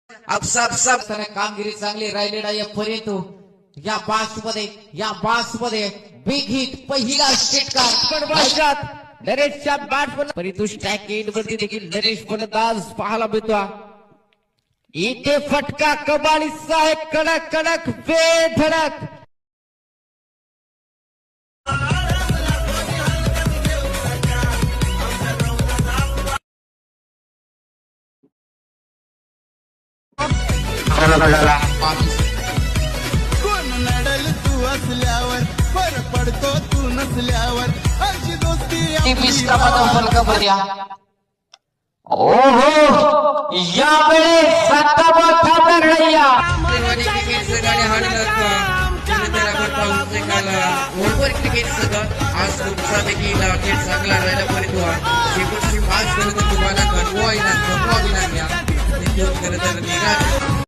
अपसाप कामगिरी चांगली राहिलेला यापर्यंत या बासमध्ये बिग हिट पहिला षटकार नरेशच्या बॅट परंतु स्ट्राईक एंड वरती देखील नरेश फलंदाज पाहायला मिळतो. इथे फटका कबाडीचा आहे, कडक कडक बेधडक. कोण लढल तू असल्यावर, फरक पडतो तू नसल्यावर. अशी दोस्ती ओहो यावेळेस क्रिकेट सगळं आज तुमच्यापैकी खेळ चांगला राहिला पर्यंत शेवटची 5 तुम्हाला गणवावी लागल्या.